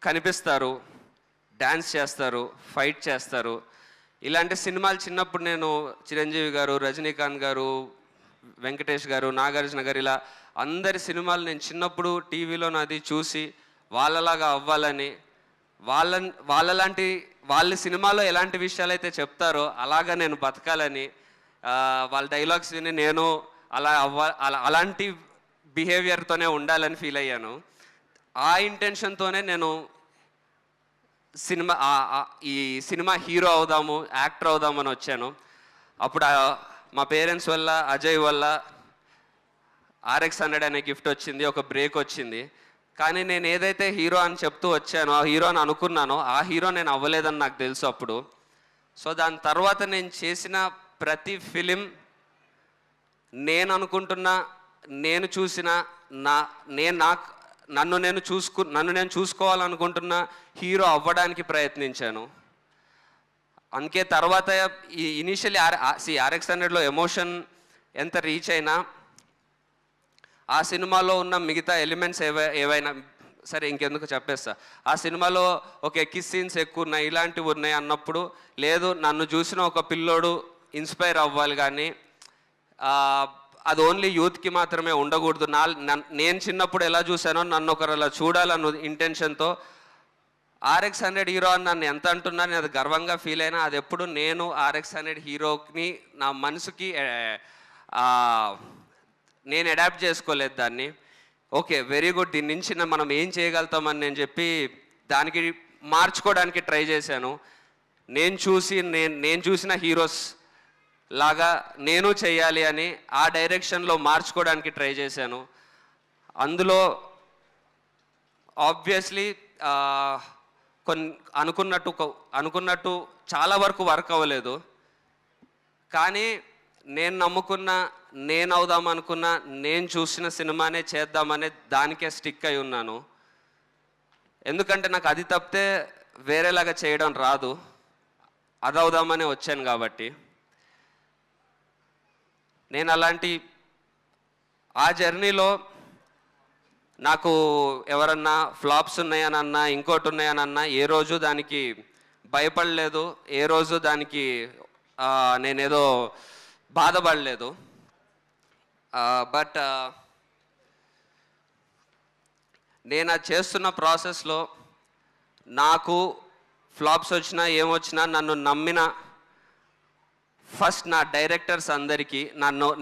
కనిపిస్తారు, డ్యాన్స్ చేస్తారు, ఫైట్ చేస్తారు. ఇలాంటి సినిమాలు చిన్నప్పుడు నేను చిరంజీవి గారు, రజనీకాంత్ గారు, వెంకటేష్ గారు, నాగార్జున గారు ఇలా అందరి సినిమాలు నేను చిన్నప్పుడు టీవీలో నాది చూసి వాళ్ళలాగా అవ్వాలని, వాళ్ళలాంటి వాళ్ళ సినిమాలో ఎలాంటి విషయాలు అయితే చెప్తారో అలాగా నేను బతకాలని, వాళ్ళ డైలాగ్స్ విని నేను అలాంటి బిహేవియర్తోనే ఉండాలని ఫీల్ అయ్యాను. ఆ ఇంటెన్షన్తోనే నేను ఈ సినిమా హీరో అవుదాము, యాక్టర్ అవుదామని వచ్చాను. అప్పుడు మా పేరెంట్స్ వల్ల, అజయ్ వల్ల RX100 అనే గిఫ్ట్ వచ్చింది, ఒక బ్రేక్ వచ్చింది. కానీ నేను ఏదైతే హీరో అని చెప్తూ వచ్చానో, ఆ హీరో అని అనుకున్నానో, ఆ హీరో నేను అవ్వలేదని నాకు తెలుసు అప్పుడు. సో దాని తర్వాత నేను చేసిన ప్రతి ఫిలిం నేను అనుకుంటున్న, నేను చూసిన, నన్ను నేను చూసుకోవాలనుకుంటున్న హీరో అవ్వడానికి ప్రయత్నించాను. అందుకే తర్వాత ఈ ఇనీషియల్లీ RX100లో ఎమోషన్ ఎంత రీచ్ అయినా ఆ సినిమాలో ఉన్న మిగతా ఎలిమెంట్స్ ఏవైనా సరే ఇంకెందుకు చెప్పేస్తా. ఆ సినిమాలో ఒక కిస్ సీన్స్ ఎక్కువ ఉన్నాయి, ఇలాంటివి ఉన్నాయి అన్నప్పుడు లేదు, నన్ను చూసిన ఒక పిల్లోడు ఇన్స్పైర్ అవ్వాలి, కానీ అది ఓన్లీ యూత్కి మాత్రమే ఉండకూడదు. నేను చిన్నప్పుడు ఎలా చూశానో నన్ను ఒకరు అలా చూడాలన్న ఇంటెన్షన్తో RX100 హీరో అని నన్ను ఎంత అంటున్నా నేను అది గర్వంగా ఫీల్ అయినా, అది ఎప్పుడు నేను RX100 హీరోని నా మనసుకి నేను అడాప్ట్ చేసుకోలేదు దాన్ని. ఓకే, వెరీ గుడ్, దీని నుంచి మనం ఏం చేయగలుగుతామని నేను చెప్పి దానికి మార్చుకోవడానికి ట్రై చేశాను. నేను చూసిన హీరోస్ లాగా నేను చేయాలి అని ఆ డైరెక్షన్లో మార్చుకోవడానికి ట్రై చేశాను. అందులో ఆబ్వియస్లీ అనుకున్నట్టు చాలా వరకు వర్క్ అవ్వలేదు. కానీ నేను నమ్ముకున్న, నేను అవుదాం అనుకున్న, నేను చూసిన సినిమానే చేద్దామనే దానికే స్టిక్ అయి ఉన్నాను. ఎందుకంటే నాకు అది తప్పితే వేరేలాగా చేయడం రాదు, అది అవుదామనే వచ్చాను కాబట్టి. నేను అలాంటి ఆ జర్నీలో నాకు ఎవరన్నా ఫ్లాప్స్ ఉన్నాయనన్నా, ఇంకోటి ఉన్నాయనన్నా ఏ రోజు దానికి భయపడలేదు, ఏ రోజు దానికి నేనేదో బాధపడలేదు. బట్ నేను అది చేస్తున్న ప్రాసెస్లో నాకు ఫ్లాప్స్ వచ్చినా ఏమొచ్చినా నన్ను నమ్మిన ఫస్ట్ నా డైరెక్టర్స్ అందరికీ,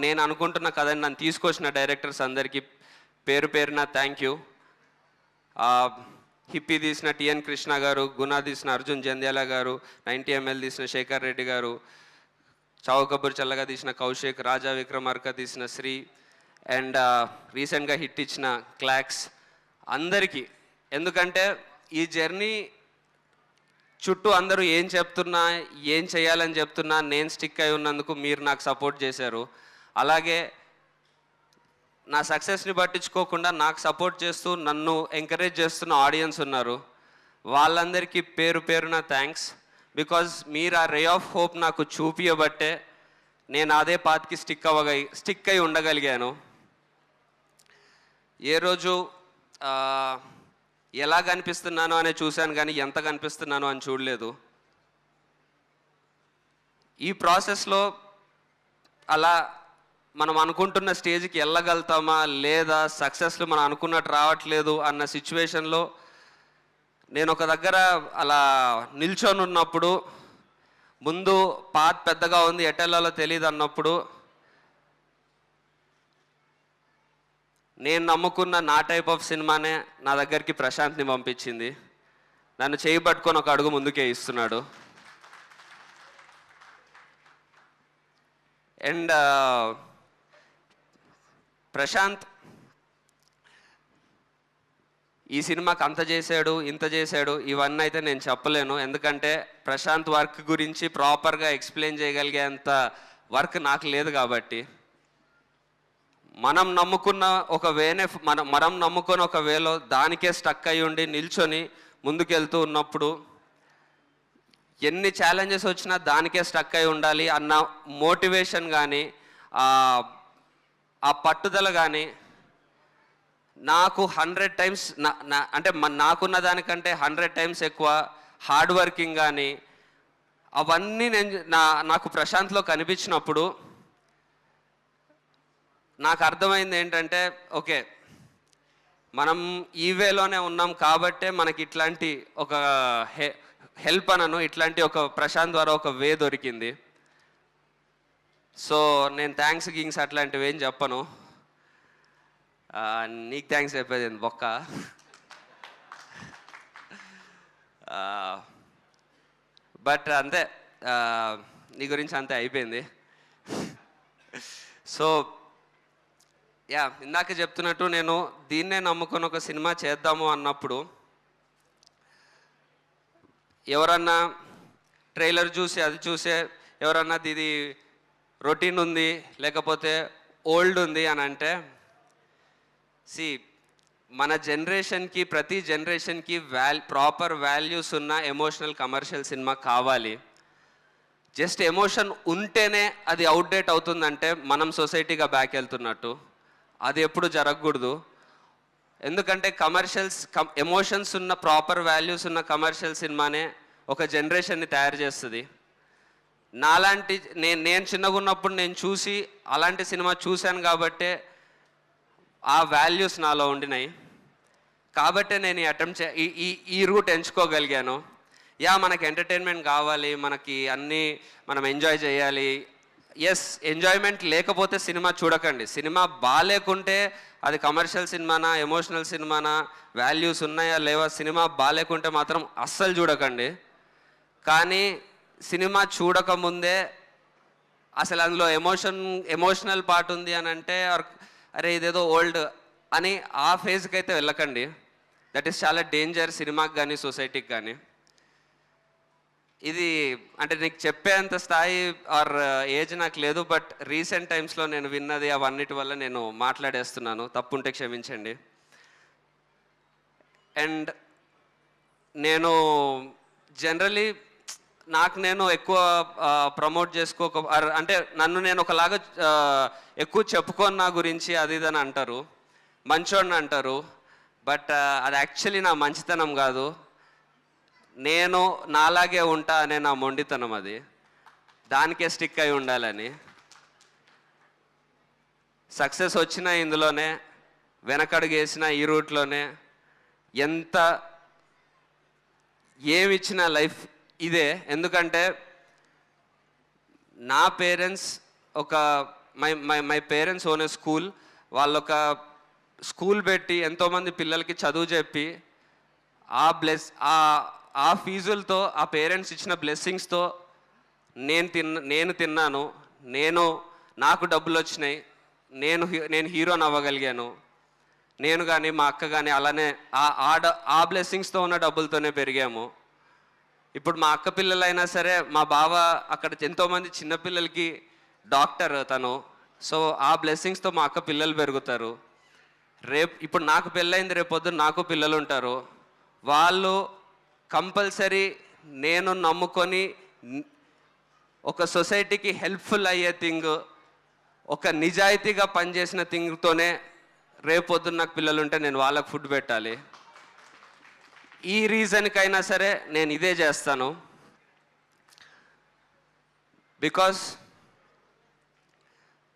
నేను అనుకుంటున్న కథని నన్ను తీసుకొచ్చిన డైరెక్టర్స్ అందరికీ పేరు పేరున థ్యాంక్ యూ. హిప్పీ తీసిన TN కృష్ణ గారు, గుణ తీసిన అర్జున్ జంధ్యాల గారు, 90 ml తీసిన శేఖర్ రెడ్డి గారు, చావు కబూర్ చల్లగా తీసిన కౌశిక్, రాజా విక్రమార్క తీసిన శ్రీ, అండ్ రీసెంట్గా హిట్ ఇచ్చిన క్లాక్స్ అందరికీ. ఎందుకంటే ఈ జర్నీ చుట్టూ అందరూ ఏం చెప్తున్నా, ఏం చేయాలని చెప్తున్నా నేను స్టిక్ అయి ఉన్నందుకు మీరు నాకు సపోర్ట్ చేశారు. అలాగే నా సక్సెస్ని పట్టించుకోకుండా నాకు సపోర్ట్ చేస్తూ నన్ను ఎంకరేజ్ చేస్తున్న ఆడియన్స్ ఉన్నారు. వాళ్ళందరికీ పేరు పేరున థ్యాంక్స్. బికాజ్ మీరు ఆ రే ఆఫ్ హోప్ నాకు చూపించబట్టే నేను అదే పాత్కి స్టిక్ అయి ఉండగలిగాను. ఏ రోజు ఎలా కనిపిస్తున్నానో అనే చూశాను, కానీ ఎంత కనిపిస్తున్నానో అని చూడలేదు. ఈ ప్రాసెస్లో అలా మనం అనుకుంటున్న స్టేజ్కి వెళ్ళగలుగుతామా లేదా, సక్సెస్లు మనం అనుకున్నట్టు రావట్లేదు అన్న సిచ్యువేషన్లో నేను ఒక దగ్గర అలా నిల్చొని ఉన్నప్పుడు, ముందు పాత్ పెద్దగా ఉంది, ఎటెల్లాలో తెలియదు అన్నప్పుడు, నేను నమ్ముకున్న నా టైప్ ఆఫ్ సినిమానే నా దగ్గరికి ప్రశాంత్ని పంపించింది. నన్ను చేయి పట్టుకొని ఒక అడుగు ముందుకే ఇస్తున్నాడు. అండ్ ప్రశాంత్ ఈ సినిమాకి అంత చేశాడు, ఇంత చేశాడు, ఇవన్నీ అయితే నేను చెప్పలేను. ఎందుకంటే ప్రశాంత్ వర్క్ గురించి ప్రాపర్గా ఎక్స్ప్లెయిన్ చేయగలిగేంత వర్క్ నాకు లేదు. కాబట్టి మనం నమ్ముకున్న ఒక వేలో దానికే స్టక్ అయి ఉండి నిల్చొని ముందుకెళ్తూ ఉన్నప్పుడు ఎన్ని ఛాలెంజెస్ వచ్చినా దానికే స్టక్ అయి ఉండాలి అన్న మోటివేషన్ కానీ, ఆ పట్టుదల కానీ నాకు 100 టైమ్స్ అంటే నాకున్న దానికంటే 100 టైమ్స్ ఎక్కువ హార్డ్ వర్కింగ్ కానీ అవన్నీ నాకు ప్రశాంత్లో కనిపించినప్పుడు నాకు అర్థమైంది ఏంటంటే, ఓకే, మనం ఈ వేలోనే ఉన్నాం కాబట్టే మనకి ఇట్లాంటి ఒక హెల్ప్ అనను, ఇట్లాంటి ఒక ప్రశాంత్ ద్వారా ఒక వే దొరికింది. సో నేను థ్యాంక్స్ గింగ్స్ అట్లాంటివి ఏం చెప్పను. నీకు థ్యాంక్స్ చెప్పేది బొక్క. బట్ అంతే, నీ గురించి అంతే అయిపోయింది. సో ఇందాక చెప్తున్నట్టు నేను దీన్నే నమ్ముకొని ఒక సినిమా చేద్దాము అన్నప్పుడు ఎవరన్నా ట్రైలర్ చూసి అది చూసే ఎవరన్నా ఇది రొటీన్ ఉంది లేకపోతే ఓల్డ్ ఉంది అని అంటే, మన జనరేషన్కి ప్రతి జనరేషన్కి ప్రాపర్ వాల్యూస్ ఉన్న ఎమోషనల్ కమర్షియల్ సినిమా కావాలి. జస్ట్ ఎమోషన్ ఉంటేనే అది అవుట్డేట్ అవుతుందంటే మనం సొసైటీగా బ్యాక్ వెళ్తున్నట్టు. అది ఎప్పుడు జరగకూడదు. ఎందుకంటే ఎమోషన్స్ ఉన్న ప్రాపర్ వాల్యూస్ ఉన్న కమర్షియల్ సినిమానే ఒక జనరేషన్ని తయారు చేస్తుంది. నాలాంటి నేను చిన్నగా ఉన్నప్పుడు నేను చూసి అలాంటి సినిమా చూశాను కాబట్టే ఆ వాల్యూస్ నాలో ఉండినాయి. కాబట్టే నేను ఈ రూట్ ఎంచుకోగలిగాను. మనకి ఎంటర్టైన్మెంట్ కావాలి, మనకి అన్నీ మనం ఎంజాయ్ చేయాలి. ఎంజాయ్మెంట్ లేకపోతే సినిమా చూడకండి. సినిమా బాగాలేకుంటే అది కమర్షియల్ సినిమానా ఎమోషనల్ సినిమానా, వాల్యూస్ ఉన్నాయా లేవా, సినిమా బాగాలేకుంటే మాత్రం అస్సలు చూడకండి. కానీ సినిమా చూడకముందే అసలు అందులో ఎమోషనల్ పార్ట్ ఉంది అని అంటే, అరే ఇదేదో ఓల్డ్ అని ఆ ఫేజ్కి అయితే వెళ్ళకండి. దట్ ఈస్ చాలా డేంజర్ సినిమాకి కానీ సొసైటీకి కానీ. ఇది అంటే నీకు చెప్పేంత స్థాయి ఆర్ ఏజ్ నాకు లేదు. బట్ రీసెంట్ టైమ్స్లో నేను విన్నది అవన్నిటి వల్ల నేను మాట్లాడేస్తున్నాను. తప్పుంటే క్షమించండి. అండ్ నేను జనరలీ నేను ఎక్కువ ప్రమోట్ అంటే నన్ను నేను ఒకలాగా ఎక్కువ చెప్పుకొని నా గురించి అది ఇదని అంటారు, మంచోడిని అంటారు. బట్ అది యాక్చువల్లీ నా మంచితనం కాదు. నేను నాలాగే ఉంటా అనే నా మొండితనం. అది దానికే స్టిక్ అయి ఉండాలని. సక్సెస్ వచ్చినా ఇందులోనే, వెనకడుగు వేసిన ఈ రూట్లోనే, ఏమిచ్చినా లైఫ్ ఇదే. ఎందుకంటే నా parents my parents own A school. వాళ్ళొక స్కూల్ పెట్టి ఎంతోమంది పిల్లలకి చదువు చెప్పి ఆ ఫీజులతో ఆ పేరెంట్స్ ఇచ్చిన బ్లెస్సింగ్స్తో నేను తిన్నాను. నాకు డబ్బులు వచ్చినాయి. నేను హీరోని అవ్వగలిగాను. నేను కానీ మా అక్క కానీ అలానే ఆ బ్లెస్సింగ్స్తో ఉన్న డబ్బులతోనే పెరిగాము. ఇప్పుడు మా అక్క పిల్లలైనా సరే, మా బావ అక్కడ ఎంతోమంది చిన్నపిల్లలకి డాక్టర్ తను. సో ఆ బ్లెస్సింగ్స్తో మా అక్క పిల్లలు పెరుగుతారు. ఇప్పుడు నాకు పెళ్ళయింది, రేపొద్దున నాకు పిల్లలు ఉంటారు. వాళ్ళు కంపల్సరీ నేను నమ్ముకొని ఒక సొసైటీకి హెల్ప్ఫుల్ అయ్యే థింగ్, ఒక నిజాయితీగా పనిచేసిన థింగ్తోనే రేపొద్దున నాకు పిల్లలు ఉంటే నేను వాళ్ళకు ఫుడ్ పెట్టాలి. ఈ రీజన్కైనా సరే నేను ఇదే చేస్తాను. బికాస్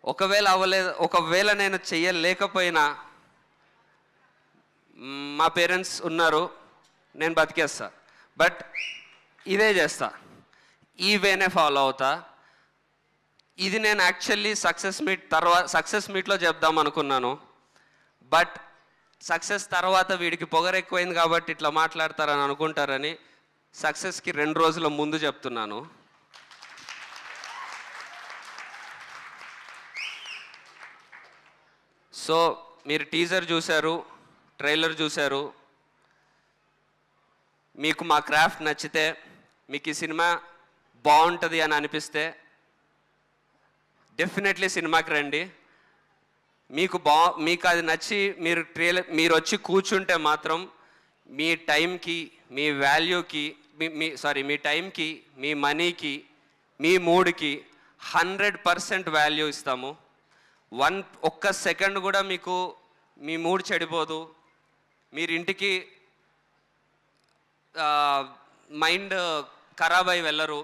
ఒకవేళ నేను చెయ్యలేకపోయినా మా పేరెంట్స్ ఉన్నారు, నేను బతికేస్తా. బట్ ఇదే చేస్తా, ఈ వేనే ఫాలో అవుతా. ఇది నేను యాక్చువల్లీ సక్సెస్ మీట్లో చెప్దాం అనుకున్నాను. బట్ సక్సెస్ తర్వాత వీడికి పొగరు ఎక్కువైంది కాబట్టి ఇట్లా మాట్లాడతారని అనుకుంటారని సక్సెస్కి 2 రోజుల ముందు చెప్తున్నాను. సో మీరు టీజర్ చూశారు, ట్రైలర్ చూశారు. మీకు మా క్రాఫ్ట్ నచ్చితే, మీకు ఈ సినిమా బాగుంటుంది అని అనిపిస్తే డెఫినెట్లీ సినిమాకి రండి. మీకు అది నచ్చి మీరు వచ్చి కూర్చుంటే మాత్రం మీ టైంకి, మీ వాల్యూకి, మీ టైంకి, మీ మనీకి, మీ మూడ్కి 100% వాల్యూ ఇస్తాము. ఒక్క సెకండ్ కూడా మీ మూడ్ చెడిపోదు, మీరు ఇంటికి మైండ్ ఖరాబ్ అయి వెళ్ళరు.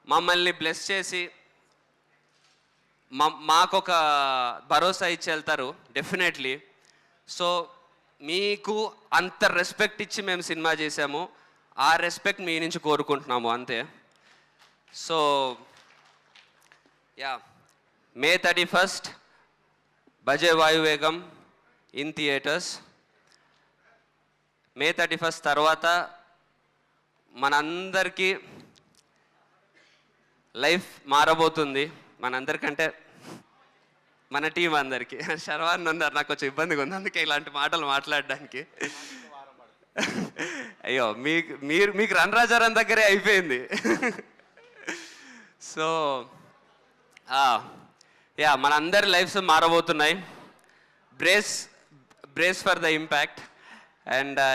మమ్మల్ని బ్లెస్ చేసి మాకొక భరోసా ఇచ్చి వెళ్తారు డెఫినెట్లీ. సో మీకు అంత రెస్పెక్ట్ ఇచ్చి మేము సినిమా చేసాము, ఆ రెస్పెక్ట్ మీ నుంచి కోరుకుంటున్నాము అంతే. సో యా, May 31st బజే Vayuvegam in theatres. May 31st తర్వాత మనందరికీ లైఫ్ మారబోతుంది. మనందరికంటే మన టీం అందరికీ. శర్వాన్ ఉన్నారు, నాకు కొంచెం ఇబ్బందిగా ఉంది అందుకే ఇలాంటి మాటలు మాట్లాడడానికి. అయ్యో, మీకు రన్ రాజారాన్ దగ్గరే అయిపోయింది. సో యా, మనందరి లైఫ్స్ మారబోతున్నాయి. Brace for the impact. And